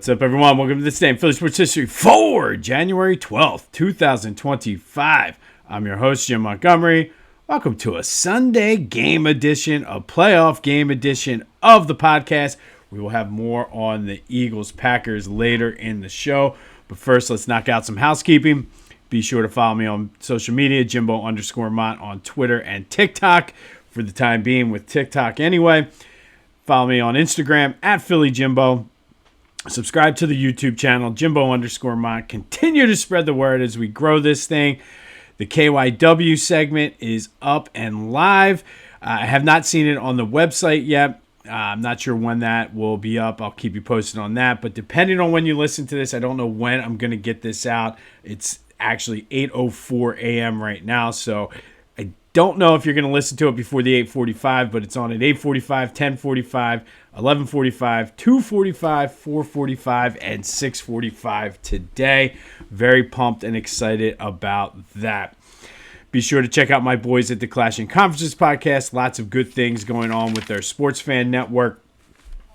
What's up, everyone? Welcome to this day in Philly Sports History for January 12th, 2025. I'm your host, Jim Montgomery. Welcome to a Sunday game edition, a playoff game edition of the podcast. We will have more on the Eagles-Packers later in the show. But first, let's knock out some housekeeping. Be sure to follow me on social media, Jimbo_Mont on Twitter and TikTok. For the time being with TikTok anyway. Follow me on Instagram at PhillyJimbo. Subscribe to the YouTube channel, Jimbo_Mont. Continue to spread the word as we grow this thing. The KYW segment is up and live. I have not seen it on the website yet. I'm not sure when that will be up. I'll keep you posted on that. But depending on when you listen to this, I don't know when I'm going to get this out. It's actually 8:04 a.m. right now, so I don't know if you're going to listen to it before the 8:45, but it's on at 8:45, 10:45, 11:45, 2:45, 4:45, and 6:45 today. Very pumped and excited about that. Be sure to check out my boys at the Clash and Conferences podcast. Lots of good things going on with their Sports Fan Network.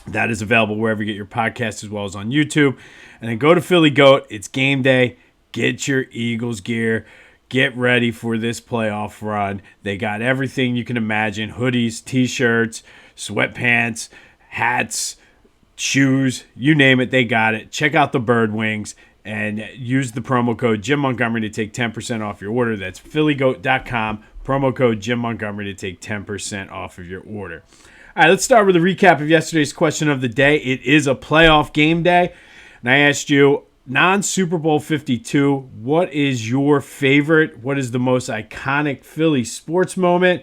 That is available wherever you get your podcasts as well as on YouTube. And then go to Philly Goat. It's game day. Get your Eagles gear. Get ready for this playoff run. They got everything you can imagine. Hoodies, t-shirts, sweatpants, hats, shoes, you name it, they got it. Check out the Bird Wings and use the promo code Jim Montgomery to take 10% off your order. That's phillygoat.com. Promo code Jim Montgomery to take 10% off of your order. All right, let's start with a recap of yesterday's question of the day. It is a playoff game day. And I asked you, non-Super Bowl 52, what is your favorite? What is the most iconic Philly sports moment?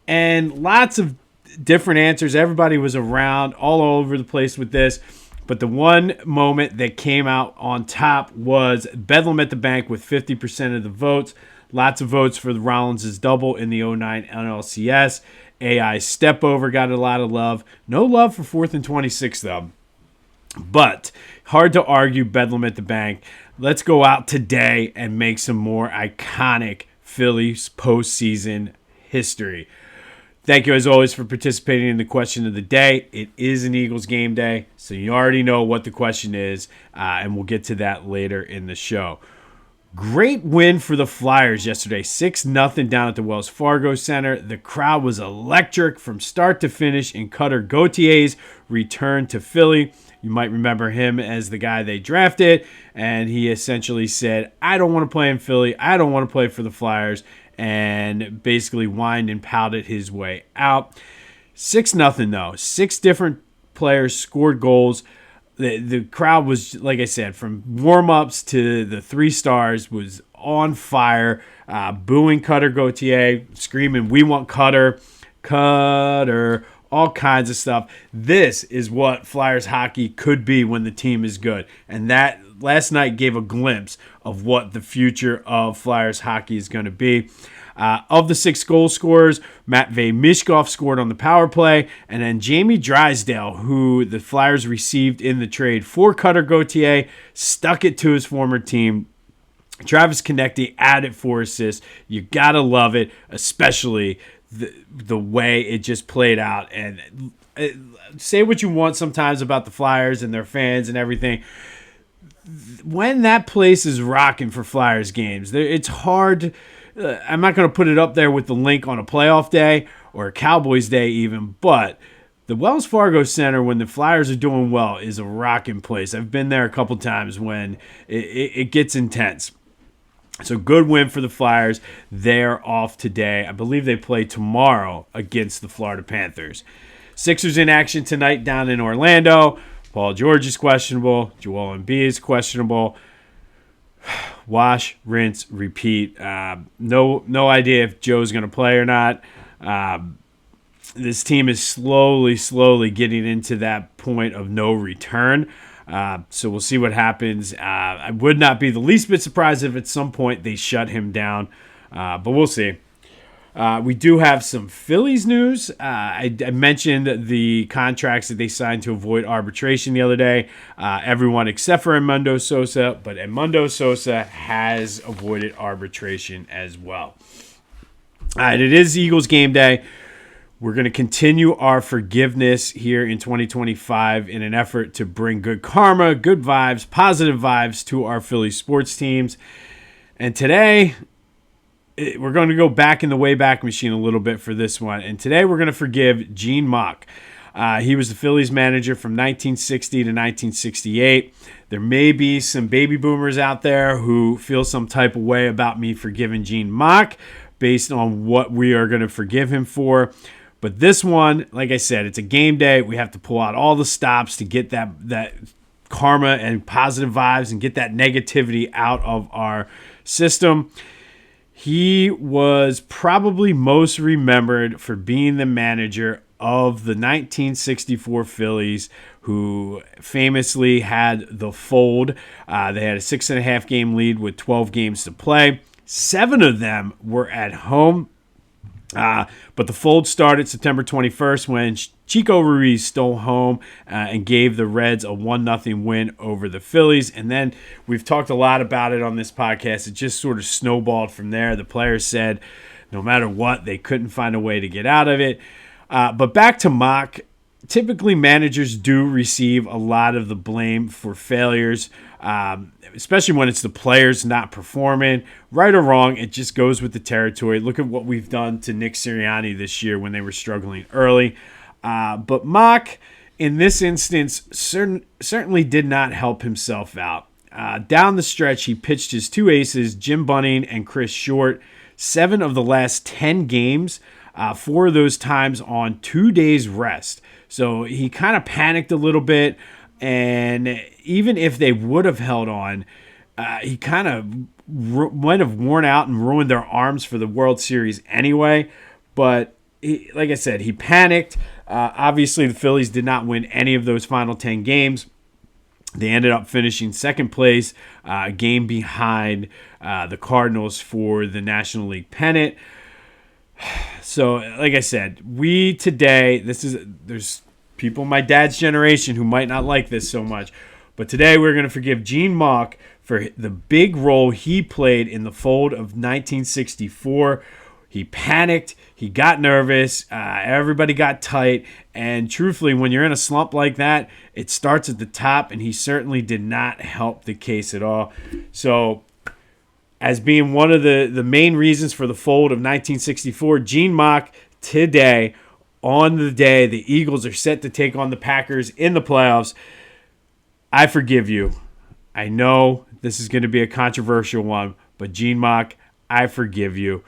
And lots of different answers. Everybody was around all over the place with this. But the one moment that came out on top was Bedlam at the Bank with 50% of the votes. Lots of votes for the Rollins' double in the 09 NLCS. AI step over got a lot of love. No love for 4th and 26, though. But hard to argue Bedlam at the Bank. Let's go out today and make some more iconic Phillies postseason history. Thank you, as always, for participating in the question of the day. It is an Eagles game day, so you already know what the question is, and we'll get to that later in the show. Great win for the Flyers yesterday, 6-0 down at the Wells Fargo Center. The crowd was electric from start to finish in Cutter Gauthier's return to Philly. You might remember him as the guy they drafted, and he essentially said, I don't want to play in Philly. I don't want to play for the Flyers, and basically whined and pouted his way out. 6-0, though. 6 different players scored goals. The crowd was, like I said, from warm-ups to the 3 stars, was on fire, booing Cutter Gauthier, screaming, we want Cutter, Cutter, all kinds of stuff. This is what Flyers hockey could be when the team is good. And that last night gave a glimpse of what the future of Flyers hockey is going to be. Of the 6 goal scorers, Matvei Mishkov scored on the power play, and then Jamie Drysdale, who the Flyers received in the trade for Cutter Gauthier, stuck it to his former team. Travis Konecny added 4 assists. You got to love it, especially the way it just played out. And say what you want sometimes about the Flyers and their fans and everything. When that place is rocking for Flyers games, it's hard. I'm not going to put it up there with the Linc on a playoff day or a Cowboys day even, but the Wells Fargo Center, when the Flyers are doing well, is a rocking place. I've been there a couple times when it gets intense. So good win for the Flyers. They're off today. I believe they play tomorrow against the Florida Panthers. Sixers in action tonight down in Orlando. Paul George is questionable. Joel Embiid is questionable. Wash, rinse, repeat. No idea if Joe's going to play or not. This team is slowly getting into that point of no return. So we'll see what happens. I would not be the least bit surprised if at some point they shut him down, but we'll see. We do have some Phillies news. I mentioned the contracts that they signed to avoid arbitration the other day. Everyone except for Edmundo Sosa, but Edmundo Sosa has avoided arbitration as well. All right, it is Eagles game day. We're going to continue our forgiveness here in 2025 in an effort to bring good karma, good vibes, positive vibes to our Phillies sports teams. And today, we're going to go back in the Wayback Machine a little bit for this one. And today, we're going to forgive Gene Mauch. He was the Phillies manager from 1960 to 1968. There may be some baby boomers out there who feel some type of way about me forgiving Gene Mauch based on what we are going to forgive him for. But this one, like I said, it's a game day. We have to pull out all the stops to get that karma and positive vibes and get that negativity out of our system. He was probably most remembered for being the manager of the 1964 Phillies, who famously had the Phold. They had a 6.5 game lead with 12 games to play. 7 of them were at home. But the Phold started September 21st when Chico Ruiz stole home and gave the Reds a 1-0 win over the Phillies. And then we've talked a lot about it on this podcast. It just sort of snowballed from there. The players said no matter what, they couldn't find a way to get out of it. But back to Mauch. Typically, managers do receive a lot of the blame for failures, especially when it's the players not performing. Right or wrong, it just goes with the territory. Look at what we've done to Nick Sirianni this year when they were struggling early. But Mauch, in this instance, certainly did not help himself out. Down the stretch, he pitched his 2 aces, Jim Bunning and Chris Short, 7 of the last 10 games, 4 of those times on 2 days rest. So he kind of panicked a little bit, and even if they would have held on, he kind of might have worn out and ruined their arms for the World Series anyway. But like I said, he panicked. Obviously, the Phillies did not win any of those final 10 games. They ended up finishing second place, a game behind the Cardinals for the National League pennant. So, like I said, there's people in my dad's generation who might not like this so much, but today we're going to forgive Gene Mauch for the big role he played in the Phold of 1964. He panicked, he got nervous, everybody got tight, and truthfully, when you're in a slump like that, it starts at the top, and he certainly did not help the case at all. So, as being one of the main reasons for the Phold of 1964, Gene Mauch today, on the day the Eagles are set to take on the Packers in the playoffs, I forgive you. I know this is going to be a controversial one, but Gene Mauch, I forgive you.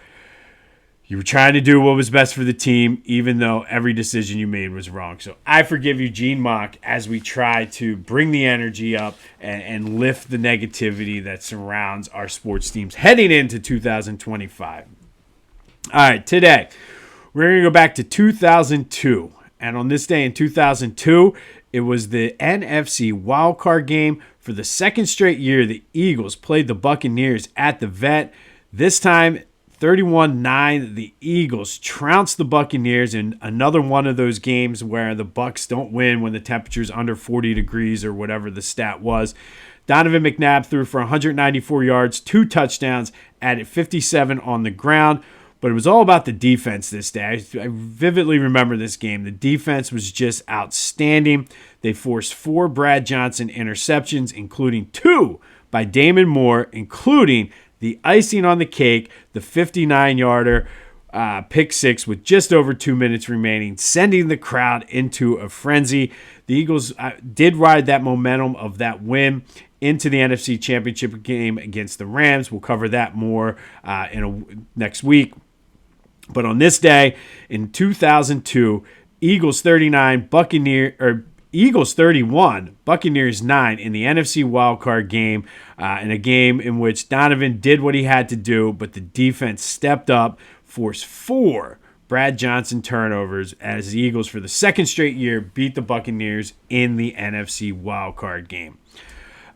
You were trying to do what was best for the team, even though every decision you made was wrong. So I forgive you, Gene Mauch, as we try to bring the energy up and lift the negativity that surrounds our sports teams heading into 2025. All right, today we're going to go back to 2002. And on this day in 2002, it was the NFC Wild Card game. For the second straight year, the Eagles played the Buccaneers at the Vet. This time, 31-9, the Eagles trounced the Buccaneers in another one of those games where the Bucs don't win when the temperature's under 40 degrees or whatever the stat was. Donovan McNabb threw for 194 yards, 2 touchdowns, added 57 on the ground. But it was all about the defense this day. I vividly remember this game. The defense was just outstanding. They forced 4 Brad Johnson interceptions, including 2 by Damon Moore, including the icing on the cake, the 59-yarder pick 6 with just over 2 minutes remaining, sending the crowd into a frenzy. The Eagles did ride that momentum of that win into the NFC Championship game against the Rams. We'll cover that more next week. But on this day in 2002, Eagles 39, Eagles 31, Buccaneers 9 in the NFC Wild Card game, in a game in which Donovan did what he had to do, but the defense stepped up, forced 4 Brad Johnson turnovers as the Eagles for the second straight year beat the Buccaneers in the NFC Wild Card game.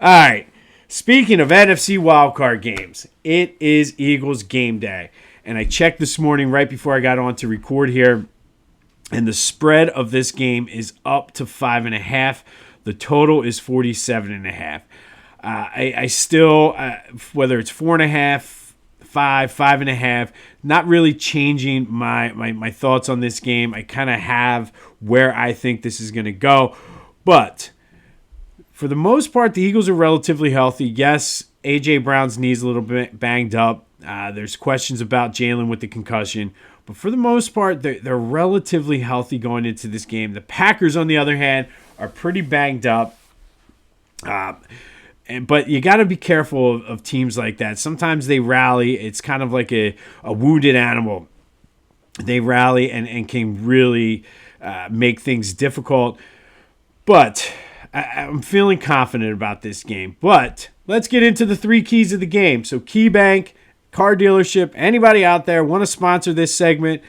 All right, speaking of NFC Wild Card games, it is Eagles game day. And I checked this morning right before I got on to record here, and the spread of this game is up to 5.5. The total is 47.5. I still, whether it's 4.5, 5.5. Not really changing my thoughts on this game. I kind of have where I think this is going to go. But for the most part, the Eagles are relatively healthy. Yes, A.J. Brown's knee's a little bit banged up. There's questions about Jalen with the concussion. But for the most part, they're relatively healthy going into this game. The Packers, on the other hand, are pretty banged up. But you got to be careful of teams like that. Sometimes they rally. It's kind of like a wounded animal. They rally and can really make things difficult. But I'm feeling confident about this game. But let's get into the 3 keys of the game. So KeyBank, car dealership, anybody out there want to sponsor this segment,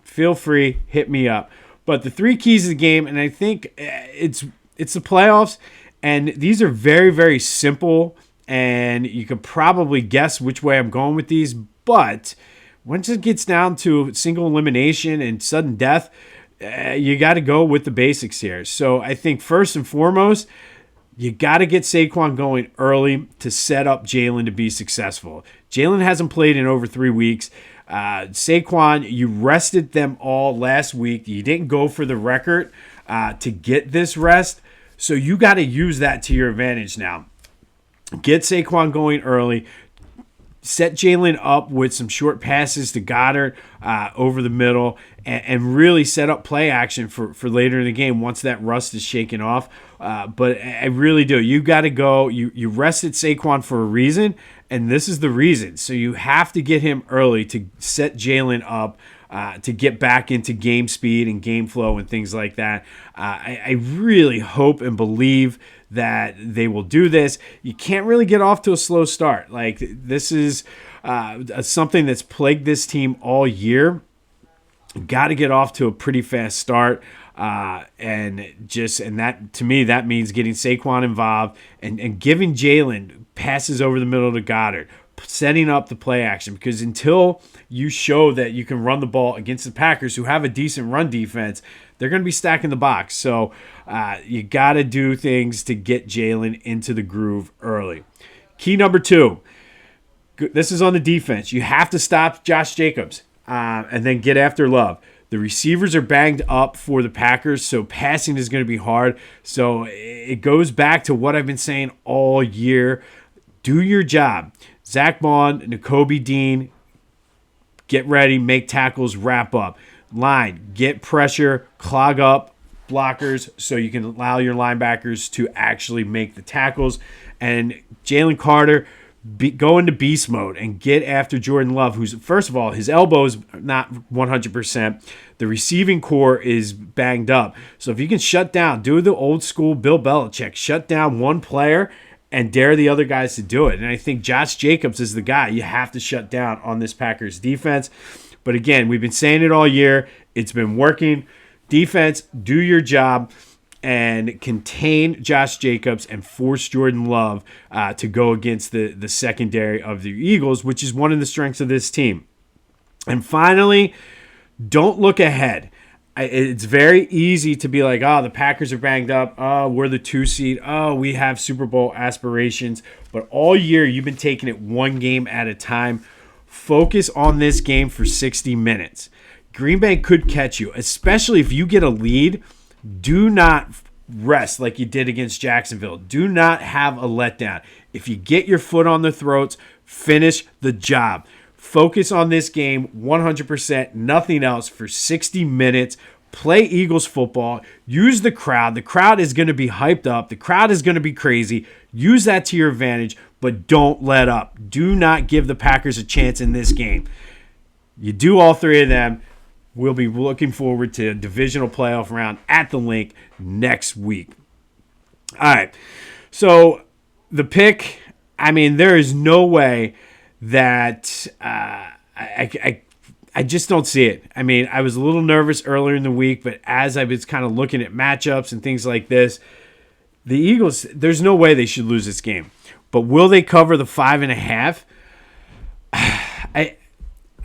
feel free, hit me up. But the 3 keys of the game, and I think it's the playoffs. And these are very, very simple, and you could probably guess which way I'm going with these. But once it gets down to single elimination and sudden death, you got to go with the basics here. So I think first and foremost, you got to get Saquon going early to set up Jalen to be successful. Jalen hasn't played in over 3 weeks. Saquon, you rested them all last week. You didn't go for the record to get this rest. So you got to use that to your advantage now. Get Saquon going early. Set Jalen up with some short passes to Goddard over the middle and really set up play action for later in the game once that rust is shaken off. But I really do. You got to go. You rested Saquon for a reason, and this is the reason. So you have to get him early to set Jalen up to get back into game speed and game flow and things like that. I really hope and believe that they will do this. You can't really get off to a slow start. Like, this is something that's plagued this team all year. Got to get off to a pretty fast start. And that, to me, that means getting Saquon involved and giving Jalen passes over the middle to Goddard, setting up the play action, because until you show that you can run the ball against the Packers, who have a decent run defense, they're going to be stacking the box. So you got to do things to get Jalen into the groove early. Key number 2, this is on the defense. You have to stop Josh Jacobs and then get after Love. The receivers are banged up for the Packers, so passing is going to be hard. So it goes back to what I've been saying all year. Do your job. Zach Bond, Nakobe Dean, get ready, make tackles, wrap up. Line, get pressure, clog up blockers so you can allow your linebackers to actually make the tackles. And Jalen Carter, go into beast mode and get after Jordan Love, who's, first of all, his elbow's not 100%. The receiving core is banged up. So if you can shut down, do the old school Bill Belichick, shut down one player and dare the other guys to do it. And I think Josh Jacobs is the guy you have to shut down on this Packers defense. But again, we've been saying it all year. It's been working. Defense, do your job and contain Josh Jacobs and force Jordan Love to go against the secondary of the Eagles, which is one of the strengths of this team. And finally, don't look ahead. It's very easy to be like, oh, the Packers are banged up. Oh, we're the 2 seed. Oh, we have Super Bowl aspirations. But all year, you've been taking it one game at a time. Focus on this game for 60 minutes. Green Bay could catch you, especially if you get a lead. Do not rest like you did against Jacksonville. Do not have a letdown. If you get your foot on their throats, finish the job. Focus on this game 100%, nothing else for 60 minutes. Play Eagles football. Use the crowd. The crowd is going to be hyped up. The crowd is going to be crazy. Use that to your advantage, but don't let up. Do not give the Packers a chance in this game. You do all 3 of them. We'll be looking forward to a divisional playoff round at the Linc next week. All right. So the pick, I mean, there is no way that I just don't see it. I mean, I was a little nervous earlier in the week, but as I was kind of looking at matchups and things like this, the Eagles, there's no way they should lose this game. But will they cover the 5.5?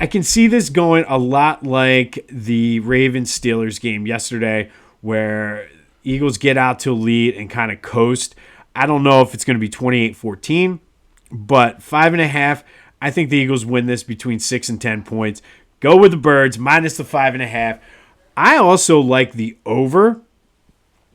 I can see this going a lot like the Ravens-Steelers game yesterday, where Eagles get out to a lead and kind of coast. I don't know if it's going to be 28-14, but 5.5, I think the Eagles win this between 6 and 10 points. Go with the Birds, minus the 5.5. I also like the over.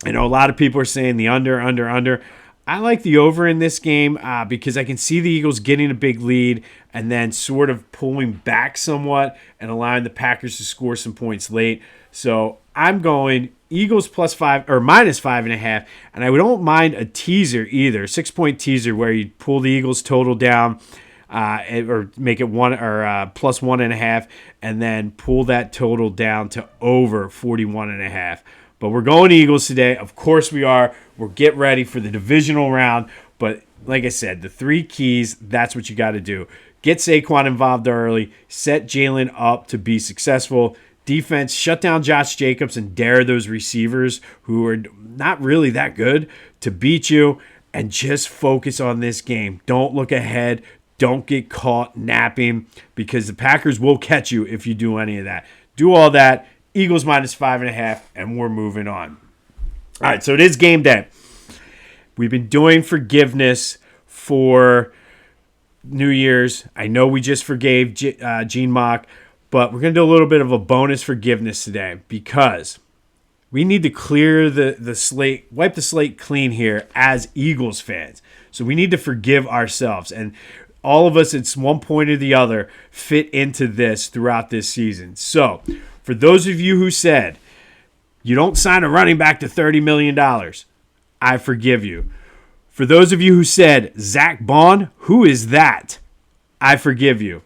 I know a lot of people are saying the under. I like the over in this game because I can see the Eagles getting a big lead and then sort of pulling back somewhat and allowing the Packers to score some points late. So I'm going Eagles plus 5 or minus 5.5, and I don't mind a teaser either, 6-point teaser where you pull the Eagles total down or make it plus 1.5, and then pull that total down to over 41.5. But we're going Eagles today. Of course we are. We'll get ready for the divisional round. But like I said, the 3 keys, that's what you got to do. Get Saquon involved early. Set Jalen up to be successful. Defense, shut down Josh Jacobs and dare those receivers who are not really that good to beat you. And just focus on this game. Don't look ahead. Don't get caught napping because the Packers will catch you if you do any of that. Do all that. Eagles minus 5.5, and we're moving on. All right, so it is game day. We've been doing forgiveness for New Year's. I know we just forgave Gene Mauch, but we're going to do a little bit of a bonus forgiveness today because we need to clear the slate, wipe the slate clean here as Eagles fans. So we need to forgive ourselves. And all of us, at one point or the other, fit into this throughout this season. So for those of you who said, you don't sign a running back to $30 million, I forgive you. For those of you who said, Zach Bond, who is that? I forgive you.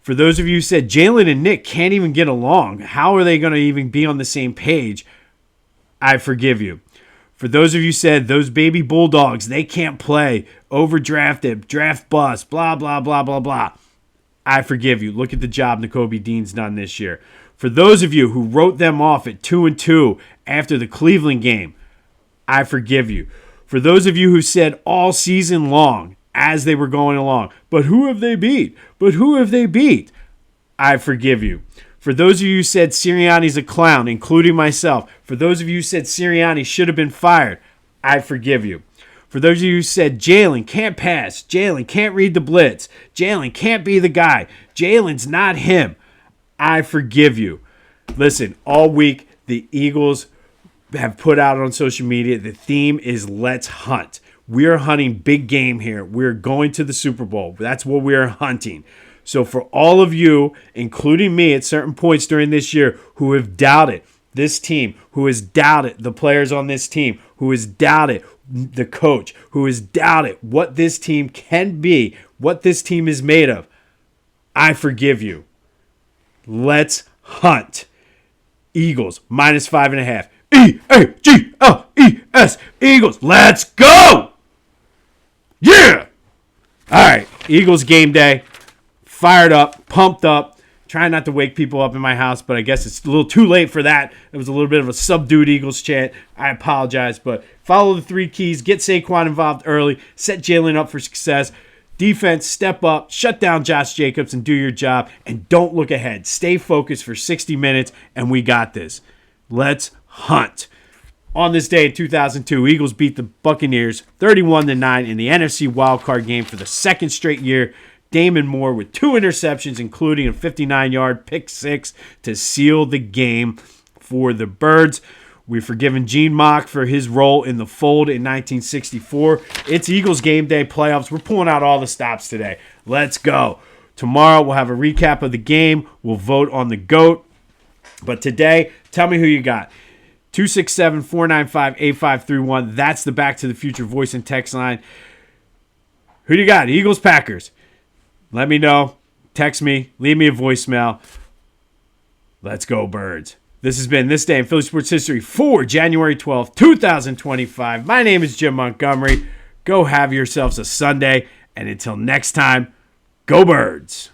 For those of you who said, Jalen and Nick can't even get along, how are they going to even be on the same page? I forgive you. For those of you who said, those baby Bulldogs, they can't play, overdrafted, draft bust, blah, blah, blah, blah, blah. I forgive you. Look at the job Nakobe Dean's done this year. For those of you who wrote them off at 2-2 after the Cleveland game, I forgive you. For those of you who said all season long as they were going along, but who have they beat? But who have they beat? I forgive you. For those of you who said Sirianni's a clown, including myself, for those of you who said Sirianni should have been fired, I forgive you. For those of you who said Jalen can't pass, Jalen can't read the blitz, Jalen can't be the guy, Jalen's not him, I forgive you. Listen, all week the Eagles have put out on social media, the theme is let's hunt. We're hunting big game here. We're going to the Super Bowl. That's what we're hunting. So for all of you, including me at certain points during this year, who have doubted this team, who has doubted the players on this team, who has doubted the coach, who has doubted what this team can be, what this team is made of, I forgive you. Let's hunt. Eagles, minus 5.5. E-A-G-L-E-S. Eagles, let's go! Yeah! All right, Eagles game day. Fired up, pumped up. Trying not to wake people up in my house, but I guess it's a little too late for that. It was a little bit of a subdued Eagles chant. I apologize, but follow the 3 keys. Get Saquon involved early. Set Jalen up for success. Defense, step up, shut down Josh Jacobs, and do your job. And don't look ahead. Stay focused for 60 minutes, and we got this. Let's hunt. On this day in 2002, Eagles beat the Buccaneers 31-9 in the NFC Wild Card game for the second straight year. Damon Moore with 2 interceptions, including a 59-yard pick 6 to seal the game for the Birds. We've forgiven Gene Mauch for his role in the Phold in 1964. It's Eagles game day playoffs. We're pulling out all the stops today. Let's go. Tomorrow we'll have a recap of the game. We'll vote on the GOAT. But today, tell me who you got. 267-495-8531. That's the Back to the Future voice and text line. Who do you got? Eagles, Packers. Let me know. Text me. Leave me a voicemail. Let's go, Birds. This has been This Day in Philly Sports History for January 12th, 2025. My name is Jim Montgomery. Go have yourselves a Sunday. And until next time, go Birds.